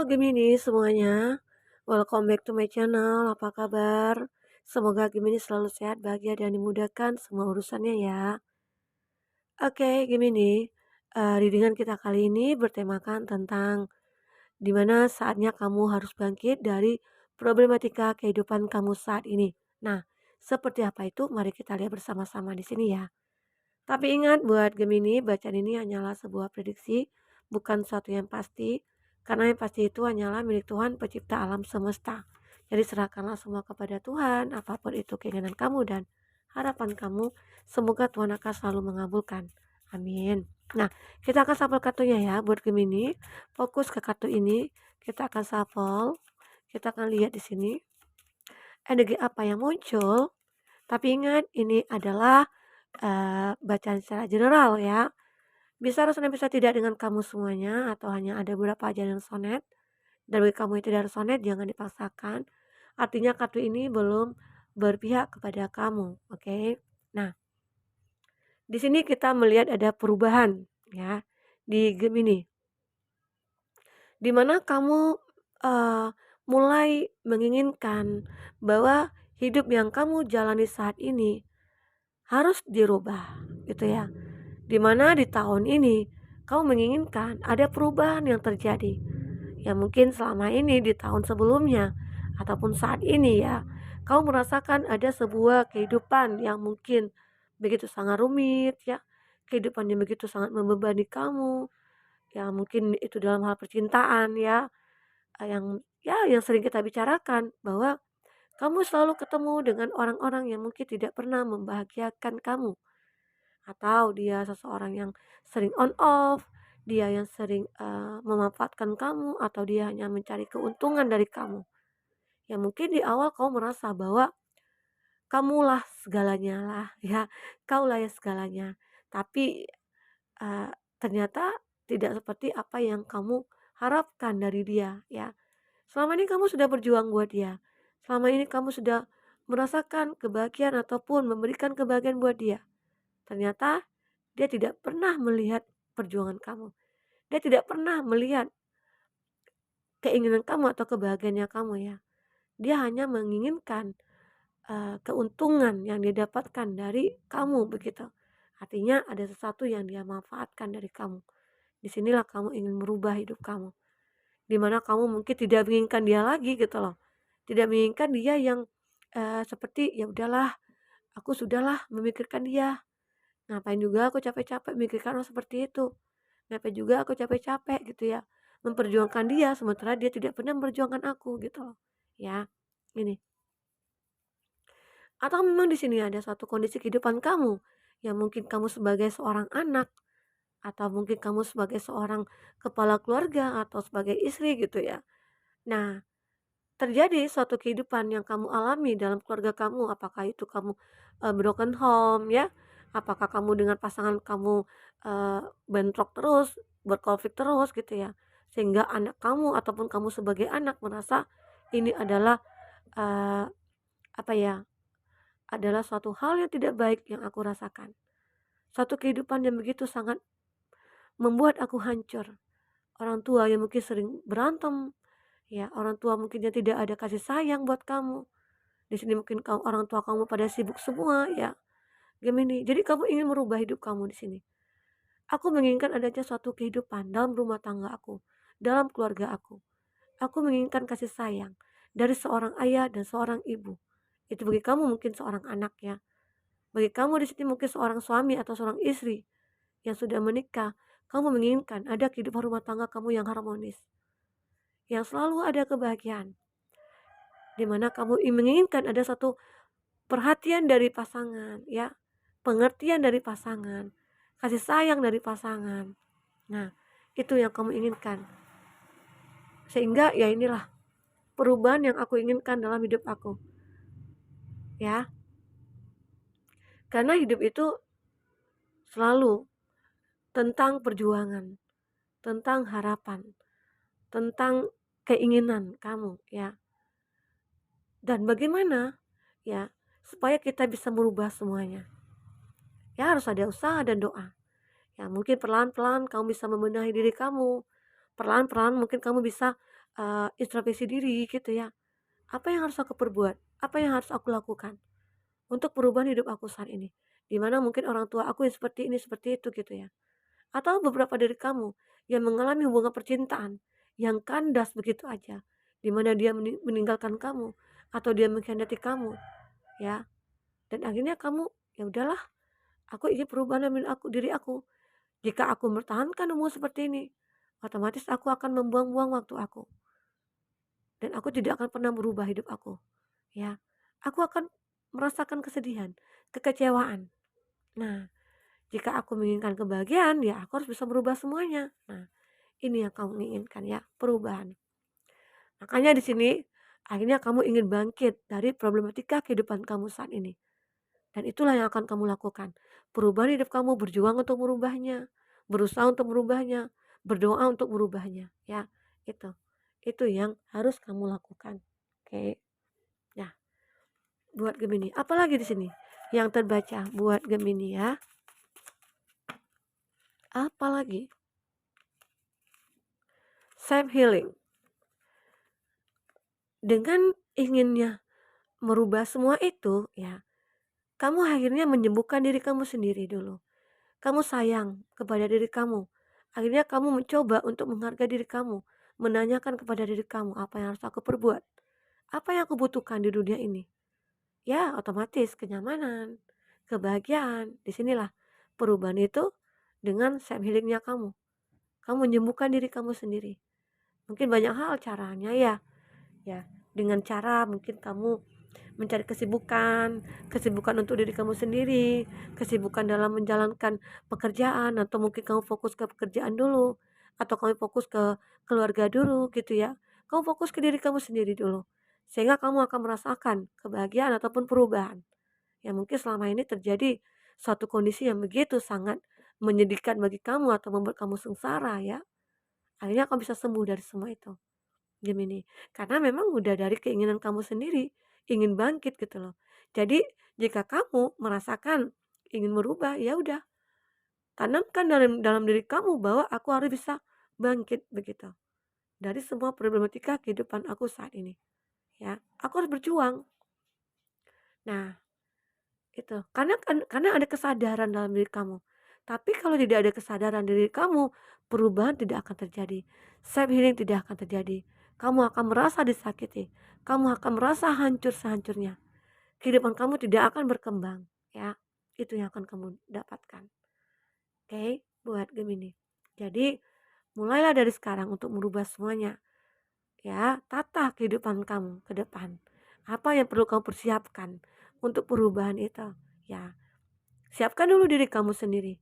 Gemini semuanya, welcome back to my channel. Apa kabar? Semoga Gemini selalu sehat, bahagia, dan dimudahkan semua urusannya ya. Oke, Gemini, readingan kita kali ini bertemakan tentang dimana saatnya kamu harus bangkit dari problematika kehidupan kamu saat ini. Nah, seperti apa itu? Mari kita lihat bersama-sama di sini ya. Tapi ingat buat Gemini, bacaan ini hanyalah sebuah prediksi, bukan sesuatu yang pasti, karena yang pasti itu hanyalah milik Tuhan pencipta alam semesta. Jadi serahkanlah semua kepada Tuhan, apapun itu keinginan kamu dan harapan kamu, semoga Tuhan akan selalu mengabulkan. Amin. Nah, kita akan shuffle kartunya ya buat Gemini. Fokus ke kartu ini, kita akan shuffle, kita akan lihat di sini energi apa yang muncul. Tapi ingat, ini adalah bacaan secara general ya. Bisa resonate bisa tidak dengan kamu semuanya atau hanya ada beberapa aja yang sonet. Dan bagi kamu yang tidak resonate jangan dipaksakan. Artinya kartu ini belum berpihak kepada kamu, oke? Nah, di sini kita melihat ada perubahan ya di Gemini. Di mana kamu mulai menginginkan bahwa hidup yang kamu jalani saat ini harus dirubah gitu ya. Dimana di tahun ini kamu menginginkan ada perubahan yang terjadi. Ya mungkin selama ini di tahun sebelumnya ataupun saat ini ya, kamu merasakan ada sebuah kehidupan yang mungkin begitu sangat rumit ya. Kehidupan yang begitu sangat membebani kamu. Ya mungkin itu dalam hal percintaan ya, yang sering kita bicarakan bahwa kamu selalu ketemu dengan orang-orang yang mungkin tidak pernah membahagiakan kamu atau dia seseorang yang sering on off, dia yang sering memanfaatkan kamu atau dia hanya mencari keuntungan dari kamu. Ya mungkin di awal kamu merasa bahwa kamulah segalanya lah ya, kaulah yang segalanya. Tapi eh, ternyata tidak seperti apa yang kamu harapkan dari dia ya. Selama ini kamu sudah berjuang buat dia. Selama ini kamu sudah merasakan kebahagiaan ataupun memberikan kebahagiaan buat dia. Ternyata dia tidak pernah melihat perjuangan kamu. Dia tidak pernah melihat keinginan kamu atau kebahagiaannya kamu ya. Dia hanya menginginkan keuntungan yang dia dapatkan dari kamu begitu. Artinya ada sesuatu yang dia manfaatkan dari kamu. Disinilah kamu ingin merubah hidup kamu. Dimana kamu mungkin tidak menginginkan dia lagi gitu loh. Tidak menginginkan dia yang seperti ya udahlah, aku sudahlah memikirkan dia. Ngapain juga aku capek-capek memikirkan hal seperti itu. Ngapain juga aku capek-capek gitu ya, memperjuangkan dia sementara dia tidak pernah memperjuangkan aku gitu loh. Ya, ini. Atau memang di sini ada suatu kondisi kehidupan kamu yang mungkin kamu sebagai seorang anak atau mungkin kamu sebagai seorang kepala keluarga atau sebagai istri gitu ya. Nah, terjadi suatu kehidupan yang kamu alami dalam keluarga kamu, apakah itu kamu broken home ya, apakah kamu dengan pasangan kamu bentrok terus, berkonflik terus gitu ya, sehingga anak kamu ataupun kamu sebagai anak merasa ini adalah eh, apa ya, adalah suatu hal yang tidak baik yang aku rasakan, suatu kehidupan yang begitu sangat membuat aku hancur. Orang tua yang mungkin sering berantem, ya orang tua mungkin yang tidak ada kasih sayang buat kamu. Di sini mungkin orang tua kamu pada sibuk semua ya, Gemini. Jadi kamu ingin merubah hidup kamu di sini. Aku menginginkan adanya suatu kehidupan dalam rumah tangga aku, dalam keluarga aku. Aku menginginkan kasih sayang dari seorang ayah dan seorang ibu. Itu bagi kamu mungkin seorang anak ya. Bagi kamu di sini mungkin seorang suami atau seorang istri yang sudah menikah. Kamu menginginkan ada kehidupan rumah tangga kamu yang harmonis, yang selalu ada kebahagiaan. Di mana kamu menginginkan ada satu perhatian dari pasangan ya, pengertian dari pasangan, kasih sayang dari pasangan. Nah, itu yang kamu inginkan. Sehingga ya inilah perubahan yang aku inginkan dalam hidup aku. Ya. Karena hidup itu selalu tentang perjuangan, tentang harapan, tentang keinginan kamu ya. Dan bagaimana ya supaya kita bisa merubah semuanya. Ya harus ada usaha dan doa. Ya mungkin perlahan-pelan kamu bisa membenahi diri kamu. Perlahan-pelan mungkin kamu bisa introspeksi diri gitu ya. Apa yang harus aku perbuat? Apa yang harus aku lakukan untuk perubahan hidup aku saat ini? Di mana mungkin orang tua aku yang seperti ini, seperti itu gitu ya. Atau beberapa dari kamu yang mengalami hubungan percintaan yang kandas begitu aja, di mana dia meninggalkan kamu atau dia mengkhianati kamu ya. Dan akhirnya kamu, ya udahlah, aku ingin perubahan dalam diri aku. Jika aku mempertahankan hubungan seperti ini, otomatis aku akan membuang-buang waktu aku dan aku tidak akan pernah berubah hidup aku, ya. Aku akan merasakan kesedihan, kekecewaan. Nah, jika aku menginginkan kebahagiaan, ya aku harus bisa merubah semuanya. Nah, ini yang kamu inginkan ya, perubahan. Makanya di sini akhirnya kamu ingin bangkit dari problematika kehidupan kamu saat ini. Dan itulah yang akan kamu lakukan. Perubahan hidup kamu, berjuang untuk merubahnya, berusaha untuk merubahnya, berdoa untuk merubahnya, ya. Itu. Itu yang harus kamu lakukan. Oke. Nah, buat Gemini, apalagi di sini yang terbaca buat Gemini ya. Apalagi self healing. Dengan inginnya merubah semua itu, ya, kamu akhirnya menyembuhkan diri kamu sendiri dulu. Kamu sayang kepada diri kamu. Akhirnya kamu mencoba untuk menghargai diri kamu, menanyakan kepada diri kamu, apa yang harus aku perbuat? Apa yang aku butuhkan di dunia ini? Ya, otomatis kenyamanan, kebahagiaan. Disinilah perubahan itu dengan self healingnya kamu. Kamu menyembuhkan diri kamu sendiri. Mungkin banyak hal caranya ya. Ya, dengan cara mungkin kamu mencari kesibukan, kesibukan untuk diri kamu sendiri, kesibukan dalam menjalankan pekerjaan atau mungkin kamu fokus ke pekerjaan dulu atau kamu fokus ke keluarga dulu gitu ya. Kamu fokus ke diri kamu sendiri dulu. Sehingga kamu akan merasakan kebahagiaan ataupun perubahan. Ya mungkin selama ini terjadi suatu kondisi yang begitu sangat menyedihkan bagi kamu atau membuat kamu sengsara ya. Akhirnya kamu bisa sembuh dari semua itu. Gemini, karena memang udah dari keinginan kamu sendiri, ingin bangkit gitu loh. Jadi jika kamu merasakan ingin merubah, ya udah, tanamkan dalam dalam diri kamu bahwa aku harus bisa bangkit begitu dari semua problematika kehidupan aku saat ini. Ya, aku harus berjuang. Nah, itu karena ada kesadaran dalam diri kamu. Tapi kalau tidak ada kesadaran diri kamu, perubahan tidak akan terjadi. Self healing tidak akan terjadi. Kamu akan merasa disakiti. Kamu akan merasa hancur sehancurnya. Kehidupan kamu tidak akan berkembang, ya. Itu yang akan kamu dapatkan. Oke, buat Gemini. Jadi, mulailah dari sekarang untuk merubah semuanya. Ya, tata kehidupan kamu ke depan. Apa yang perlu kamu persiapkan untuk perubahan itu? Ya, siapkan dulu diri kamu sendiri.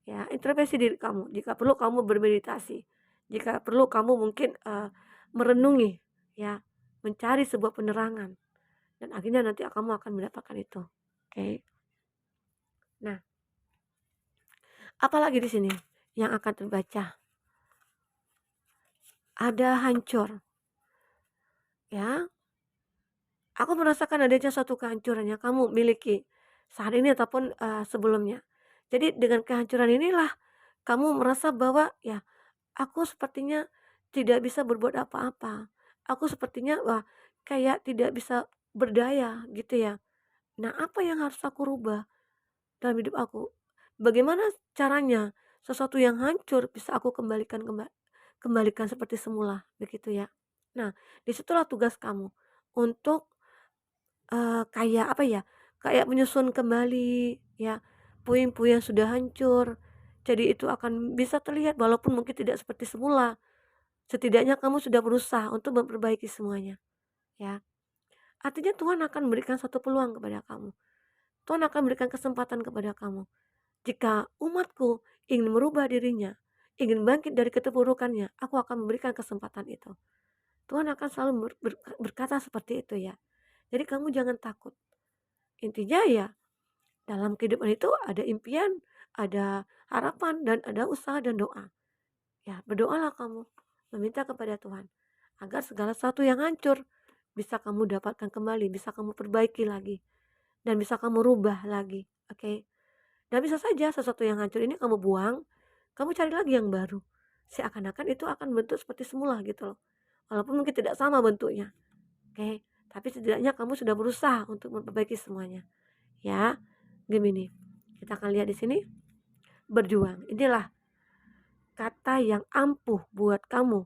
Ya, introspeksi diri kamu. Jika perlu kamu bermeditasi. Jika perlu kamu mungkin merenungi, ya, mencari sebuah penerangan dan akhirnya nanti kamu akan mendapatkan itu. Oke. Nah, apalagi di sini yang akan terbaca? Ada hancur, ya. Aku merasakan adanya suatu kehancuran yang kamu miliki saat ini ataupun sebelumnya. Jadi dengan kehancuran inilah kamu merasa bahwa ya, aku sepertinya tidak bisa berbuat apa-apa. Aku sepertinya wah, kayak tidak bisa berdaya gitu ya. Nah, apa yang harus aku rubah dalam hidup aku? Bagaimana caranya sesuatu yang hancur bisa aku kembalikan seperti semula begitu ya. Nah, disitulah tugas kamu untuk kayak apa ya, kayak menyusun kembali ya puing-puing yang sudah hancur. Jadi itu akan bisa terlihat walaupun mungkin tidak seperti semula. Setidaknya kamu sudah berusaha untuk memperbaiki semuanya, ya. Artinya Tuhan akan memberikan satu peluang kepada kamu. Tuhan akan memberikan kesempatan kepada kamu. Jika umatku ingin merubah dirinya, ingin bangkit dari keterpurukannya, aku akan memberikan kesempatan itu. Tuhan akan selalu berkata seperti itu ya. Jadi kamu jangan takut. Intinya ya, dalam kehidupan itu ada impian, ada harapan, dan ada usaha dan doa. Ya, berdoalah kamu, meminta kepada Tuhan agar segala sesuatu yang hancur bisa kamu dapatkan kembali, bisa kamu perbaiki lagi, dan bisa kamu rubah lagi. Oke. Dan bisa saja sesuatu yang hancur ini kamu buang, kamu cari lagi yang baru. Seakan-akan itu akan bentuk seperti semula gitu loh. walaupun mungkin tidak sama bentuknya, oke? Tapi setidaknya kamu sudah berusaha untuk memperbaiki semuanya, ya. Gemini, kita akan lihat di sini, berjuang. Inilah kata yang ampuh buat kamu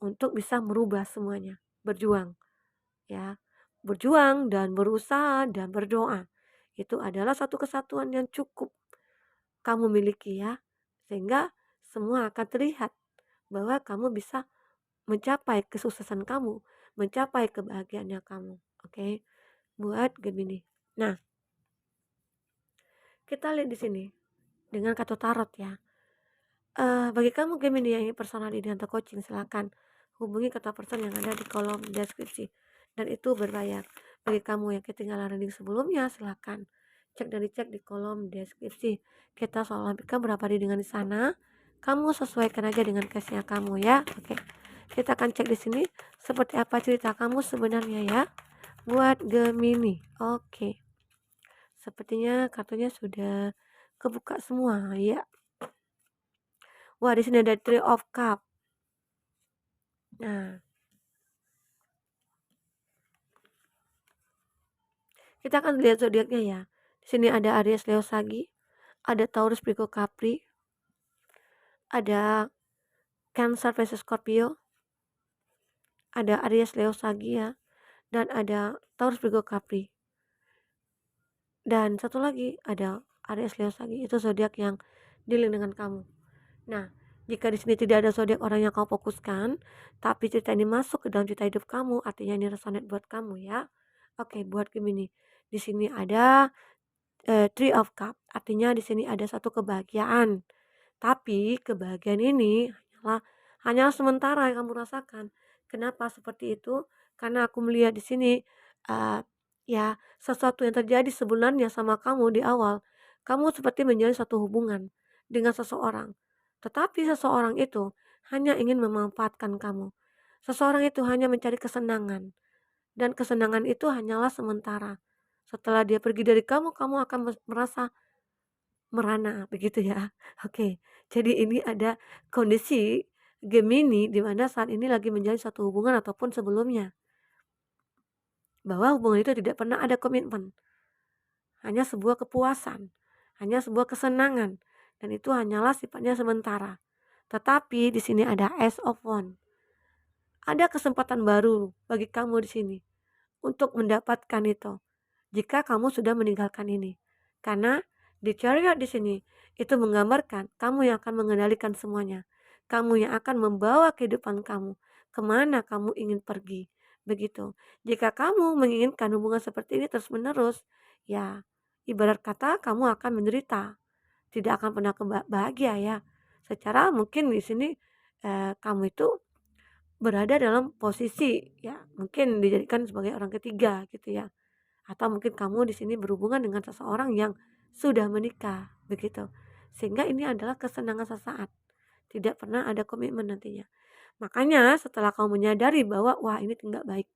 untuk bisa merubah semuanya. Berjuang, ya. Berjuang dan berusaha dan berdoa. Itu adalah satu kesatuan yang cukup kamu miliki ya. Sehingga semua akan terlihat bahwa kamu bisa mencapai kesuksesan kamu, mencapai kebahagiaannya kamu. Oke, buat Gemini. Nah, kita lihat di sini dengan kartu tarot ya. Bagi kamu Gemini yang ingin personal reading atau coaching, silakan hubungi kontak person yang ada di kolom deskripsi dan itu berbayar. Bagi kamu yang ketinggalan reading sebelumnya, silakan cek dan dicek di kolom deskripsi. Kita selalu lampirkan berapa readingan di sana. Kamu sesuaikan aja dengan case-nya kamu ya. Oke. Kita akan cek di sini seperti apa cerita kamu sebenarnya ya buat Gemini. Oke. Sepertinya kartunya sudah kebuka semua ya. Wah, di sini ada Three of Cup. Nah, kita akan lihat zodiaknya ya. Di sini ada Aries, Leo, Sagi, ada Taurus, Virgo, Capri, ada Cancer versus Scorpio, ada Aries, Leo, Sagi ya, dan ada Taurus, Virgo, Capri. Dan satu lagi ada Aries, Leo, Sagi, itu zodiak yang dealing dengan kamu. Nah, jika di sini tidak ada zodiak orang yang kamu fokuskan, tapi cerita ini masuk ke dalam cerita hidup kamu, artinya ini resonate buat kamu ya. Oke, buat Gemini. Di sini ada Three of Cup, artinya di sini ada satu kebahagiaan. Tapi kebahagiaan ini hanya sementara yang kamu rasakan. Kenapa seperti itu? Karena aku melihat di sini uh, ya sesuatu yang terjadi sebenarnya sama kamu di awal. Kamu seperti menjalin satu hubungan dengan seseorang. Tetapi seseorang itu hanya ingin memanfaatkan kamu. Seseorang itu hanya mencari kesenangan. Dan kesenangan itu hanyalah sementara. Setelah dia pergi dari kamu, kamu akan merasa merana, begitu ya. Oke, jadi ini ada kondisi Gemini di mana saat ini lagi menjalin satu hubungan ataupun sebelumnya. Bahwa hubungan itu tidak pernah ada komitmen. Hanya sebuah kepuasan, hanya sebuah kesenangan. Dan itu hanyalah sifatnya sementara. Tetapi di sini ada Ace of Wands. Ada kesempatan baru bagi kamu di sini untuk mendapatkan itu. Jika kamu sudah meninggalkan ini. Karena di chariot di sini itu menggambarkan kamu yang akan mengendalikan semuanya. Kamu yang akan membawa kehidupan kamu kemana kamu ingin pergi. Begitu. Jika kamu menginginkan hubungan seperti ini terus-menerus, ya ibarat kata kamu akan menderita. Tidak akan pernah bahagia ya. Secara mungkin di sini kamu itu berada dalam posisi ya mungkin dijadikan sebagai orang ketiga gitu ya. Atau mungkin kamu di sini berhubungan dengan seseorang yang sudah menikah, begitu. Sehingga ini adalah kesenangan sesaat, tidak pernah ada komitmen nantinya. Makanya setelah kamu menyadari bahwa wah ini tidak baik.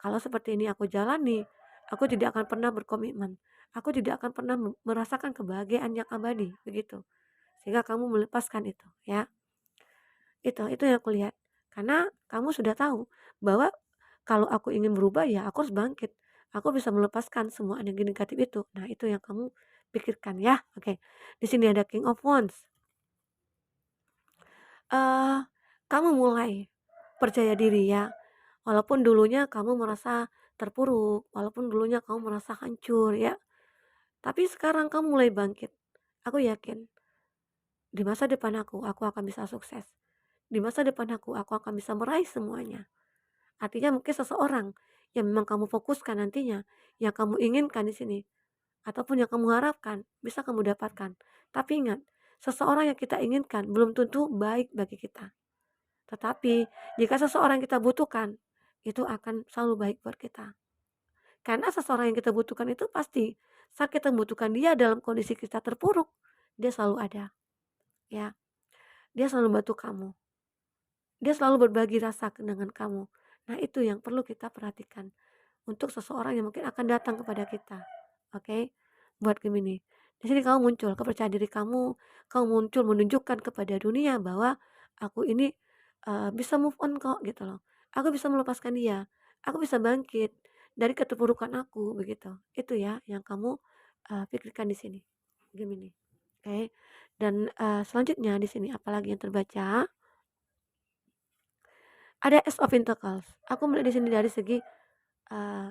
Kalau seperti ini aku jalani, aku tidak akan pernah berkomitmen. Aku tidak akan pernah merasakan kebahagiaan yang abadi, begitu. Sehingga kamu melepaskan itu, ya. Itu yang aku lihat. Karena kamu sudah tahu bahwa kalau aku ingin berubah ya aku harus bangkit. Aku bisa melepaskan semua energi negatif itu. Nah, itu yang kamu pikirkan ya. Oke. Di sini ada King of Wands. Eh, kamu mulai percaya diri ya. Walaupun dulunya kamu merasa terpuruk, walaupun dulunya kamu merasa hancur ya. Tapi sekarang kamu mulai bangkit. Aku yakin di masa depan aku akan bisa sukses. Di masa depan aku akan bisa meraih semuanya. Artinya mungkin seseorang yang memang kamu fokuskan nantinya, yang kamu inginkan di sini, ataupun yang kamu harapkan bisa kamu dapatkan. Tapi ingat, seseorang yang kita inginkan belum tentu baik bagi kita. Tetapi jika seseorang yang kita butuhkan, itu akan selalu baik buat kita. Karena seseorang yang kita butuhkan itu pasti saat kita membutuhkan dia dalam kondisi kita terpuruk, dia selalu ada. Ya, dia selalu bantu kamu. Dia selalu berbagi rasa dengan kamu. Nah, itu yang perlu kita perhatikan untuk seseorang yang mungkin akan datang kepada kita. Oke? Buat Gemini. Di sini kamu muncul, kepercayaan diri kamu muncul menunjukkan kepada dunia bahwa aku ini bisa move on kok gitu loh. Aku bisa melepaskan dia, aku bisa bangkit dari keterpurukan aku begitu. Itu ya yang kamu, pikirkan di sini, Gemini. Oke, dan, selanjutnya di sini apalagi yang terbaca, ada Ace of Pentacles. Aku melihat di sini dari segi,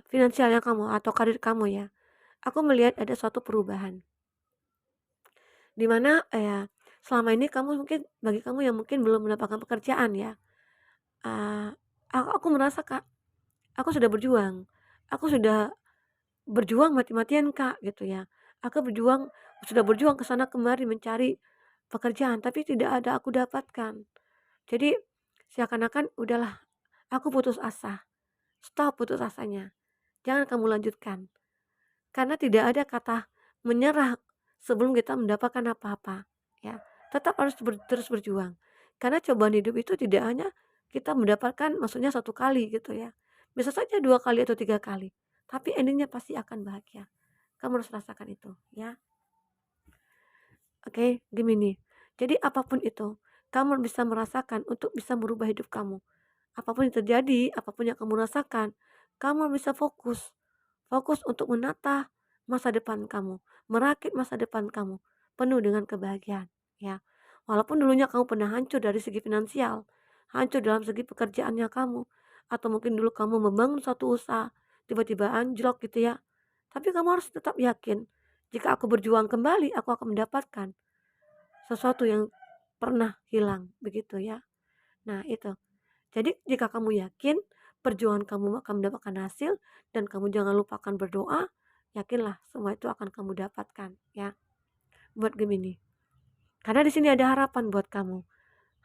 finansialnya kamu atau karir kamu ya. Aku melihat ada suatu perubahan, di mana, selama ini kamu mungkin bagi kamu yang mungkin belum mendapatkan pekerjaan ya, eee, aku merasa Kak, aku sudah berjuang, aku sudah berjuang mati-matian Kak, gitu ya. Aku sudah berjuang ke sana kemari mencari pekerjaan, tapi tidak ada aku dapatkan. Jadi seakan-akan udahlah, aku putus asa, stop putus asanya, jangan kamu lanjutkan. Karena tidak ada kata menyerah sebelum kita mendapatkan apa-apa, ya. Tetap harus terus berjuang. Karena cobaan hidup itu tidak hanya kita mendapatkan maksudnya satu kali gitu ya. Bisa saja 2 kali atau 3 kali, tapi endingnya pasti akan bahagia. Kamu harus rasakan itu, ya. Oke, Gemini. Jadi apapun itu, kamu bisa merasakan untuk bisa merubah hidup kamu. Apapun yang terjadi, apapun yang kamu rasakan, kamu bisa fokus. Fokus untuk menata masa depan kamu, merakit masa depan kamu, penuh dengan kebahagiaan, ya. Walaupun dulunya kamu pernah hancur dari segi finansial, hancur dalam segi pekerjaannya kamu, atau mungkin dulu kamu membangun suatu usaha, tiba-tiba anjlok gitu ya. Tapi kamu harus tetap yakin, jika aku berjuang kembali, aku akan mendapatkan sesuatu yang pernah hilang, begitu ya. Nah, itu. Jadi jika kamu yakin perjuangan kamu akan mendapatkan hasil dan kamu jangan lupakan berdoa, yakinlah semua itu akan kamu dapatkan ya buat Gemini. Karena di sini ada harapan buat kamu.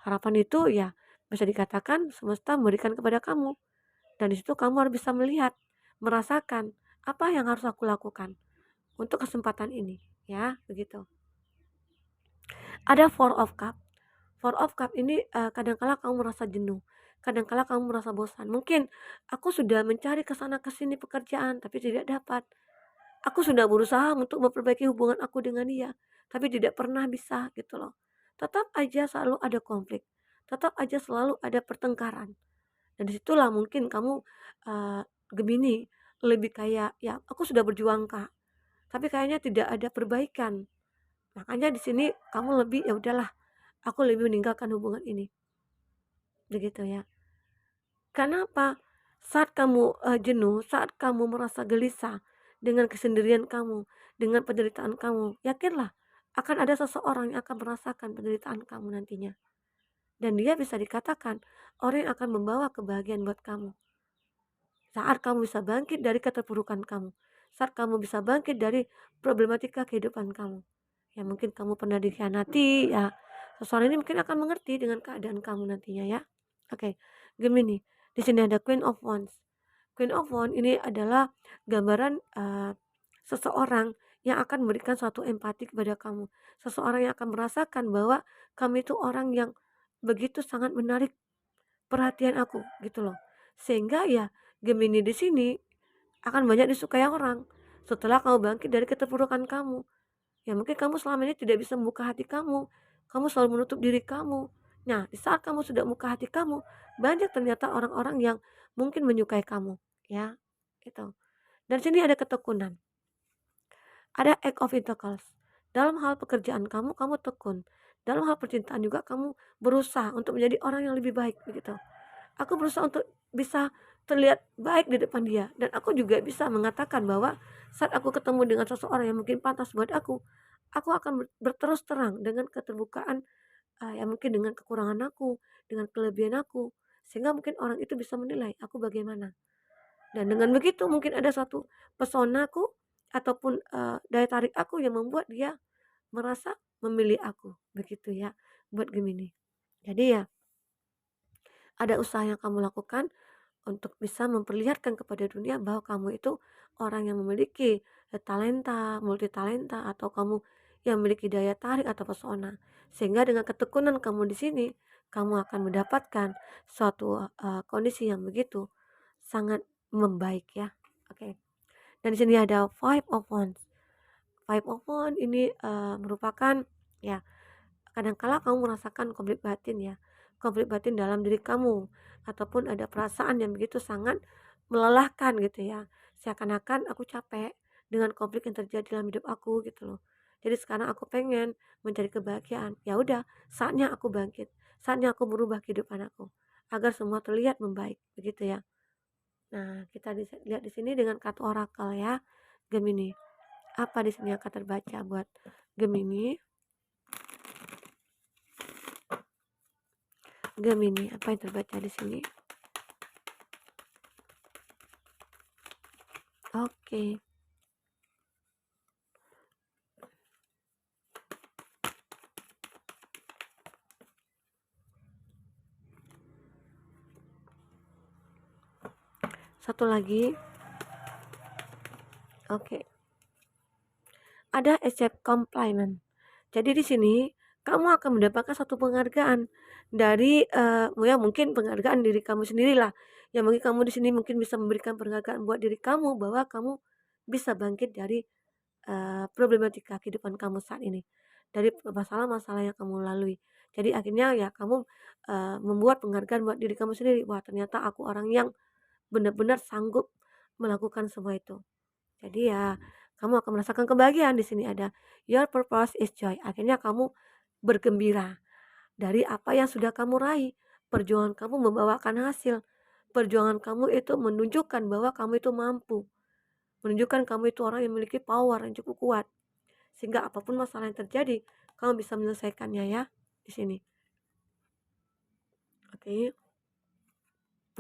Harapan itu ya bisa dikatakan semesta memberikan kepada kamu dan di situ kamu harus bisa melihat, merasakan apa yang harus aku lakukan untuk kesempatan ini ya, begitu. Ada Four of Cup. Four of Cup ini, kadangkala kamu merasa jenuh, kadangkala kamu merasa bosan. Mungkin aku sudah mencari ke sana ke sini pekerjaan tapi tidak dapat. Aku sudah berusaha untuk memperbaiki hubungan aku dengan dia, tapi tidak pernah bisa gitu loh. Tetap aja selalu ada konflik, tetap aja selalu ada pertengkaran. Dan disitulah mungkin kamu, eee, Gemini lebih kayak, "Ya aku sudah berjuang Kak, tapi kayaknya tidak ada perbaikan." Makanya di sini kamu lebih, "Ya udahlah, aku lebih meninggalkan hubungan ini." Begitu ya. Karena apa? Saat kamu, jenuh, saat kamu merasa gelisah dengan kesendirian kamu, dengan penderitaan kamu, yakinlah akan ada seseorang yang akan merasakan penderitaan kamu nantinya. Dan dia bisa dikatakan orang yang akan membawa kebahagiaan buat kamu. Saat kamu bisa bangkit dari keterpurukan kamu, saat kamu bisa bangkit dari problematika kehidupan kamu. Ya mungkin kamu pernah dikhianati, ya seseorang ini mungkin akan mengerti dengan keadaan kamu nantinya ya. Oke, Gemini. Di sini ada Queen of Wands. Queen of Wands ini adalah gambaran seseorang yang akan memberikan suatu empati kepada kamu. Seseorang yang akan merasakan bahwa kamu itu orang yang begitu sangat menarik perhatian aku gitu loh. Sehingga ya Gemini di sini akan banyak disukai orang setelah kamu bangkit dari keterpurukan kamu. Ya mungkin kamu selama ini tidak bisa membuka hati kamu selalu menutup diri kamu. Nah, di saat kamu sudah membuka hati kamu, banyak ternyata orang-orang yang mungkin menyukai kamu, ya. Itu. Dan sini ada ketekunan. Ada Eight of Pentacles. Dalam hal pekerjaan kamu, kamu tekun. Dalam hal percintaan juga kamu berusaha untuk menjadi orang yang lebih baik begitu. Aku berusaha untuk bisa terlihat baik di depan dia dan aku juga bisa mengatakan bahwa saat aku ketemu dengan seseorang yang mungkin pantas buat aku akan berterus terang dengan keterbukaan, ya mungkin dengan kekurangan aku, dengan kelebihan aku, sehingga mungkin orang itu bisa menilai aku bagaimana. Dan dengan begitu mungkin ada suatu pesonaku ataupun, daya tarik aku yang membuat dia merasa memilih aku, begitu ya, buat Gemini. Jadi ya, ada usaha yang kamu lakukan untuk bisa memperlihatkan kepada dunia bahwa kamu itu orang yang memiliki talenta, multi talenta atau kamu yang memiliki daya tarik atau pesona. Sehingga dengan ketekunan kamu di sini, kamu akan mendapatkan suatu kondisi yang begitu sangat membaik ya. Oke. Dan di sini ada Five of Wands. Five of Wands ini merupakan ya kadangkala kamu merasakan konflik batin ya. konflik batin dalam diri kamu, ataupun ada perasaan yang begitu sangat melelahkan gitu ya. Seakan-akan aku capek dengan konflik yang terjadi dalam hidup aku gitu loh. Jadi sekarang aku pengen mencari kebahagiaan. Ya udah, saatnya aku bangkit, saatnya aku merubah kehidupan aku agar semua terlihat membaik, begitu ya. Nah, kita lihat di sini dengan kartu orakel ya, Gemini. Apa di sini akan terbaca buat Gemini? Gemini, apa yang terbaca di sini? Oke, satu lagi. Oke, ada accept compliment. Jadi di sini kamu akan mendapatkan satu penghargaan dari ya mungkin penghargaan diri kamu sendirilah. Yang mungkin kamu di sini mungkin bisa memberikan penghargaan buat diri kamu bahwa kamu bisa bangkit dari problematika kehidupan kamu saat ini, dari masalah-masalah yang kamu lalui. Jadi akhirnya ya kamu membuat penghargaan buat diri kamu sendiri, "Wah ternyata aku orang yang benar-benar sanggup melakukan semua itu." Jadi ya kamu akan merasakan kebahagiaan di sini ada your purpose is joy. Akhirnya kamu bergembira dari apa yang sudah kamu raih. Perjuangan kamu membawakan hasil. Perjuangan kamu itu menunjukkan bahwa kamu itu mampu. Menunjukkan kamu itu orang yang memiliki power yang cukup kuat. Sehingga apapun masalah yang terjadi, kamu bisa menyelesaikannya ya di sini. Oke.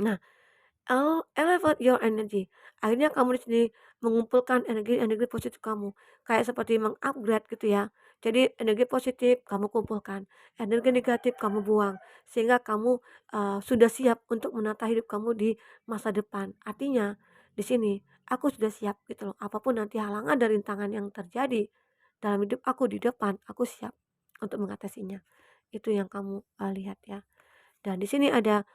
Nah, elevate your energy. Akhirnya kamu di sini mengumpulkan energi-energi positif kamu. Kayak seperti mengupgrade gitu ya. Jadi energi positif kamu kumpulkan, energi negatif kamu buang. Sehingga kamu sudah siap untuk menata hidup kamu di masa depan. Artinya di sini aku sudah siap gitu loh. Apapun nanti halangan dan rintangan yang terjadi dalam hidup aku di depan, aku siap untuk mengatasinya. Itu yang kamu lihat ya. Dan di sini ada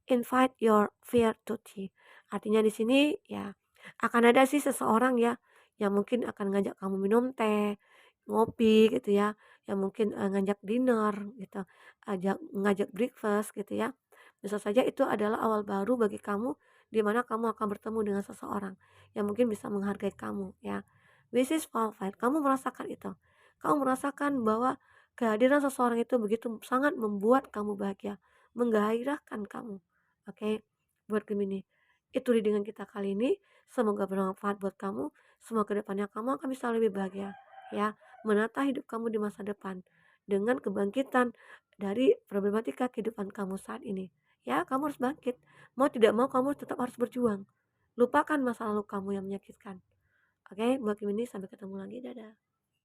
invite your fear to tea. Artinya di sini ya akan ada sih seseorang ya yang mungkin akan ngajak kamu minum teh, ngopi gitu ya, yang mungkin ngajak dinner gitu, ngajak breakfast gitu ya. Bisa saja itu adalah awal baru bagi kamu di mana kamu akan bertemu dengan seseorang yang mungkin bisa menghargai kamu ya. This is fulfilled. Kamu merasakan itu. Kamu merasakan bahwa kehadiran seseorang itu begitu sangat membuat kamu bahagia, menggairahkan kamu. Oke, buat Gemini. Itu readingan kita kali ini. Semoga bermanfaat buat kamu. Semoga kedepannya kamu akan bisa lebih bahagia. Ya, menata hidup kamu di masa depan. Dengan kebangkitan dari problematika kehidupan kamu saat ini. Ya, kamu harus bangkit. Mau tidak mau kamu tetap harus berjuang. Lupakan masa lalu kamu yang menyakitkan. Oke, buat Gemini sampai ketemu lagi. Dadah.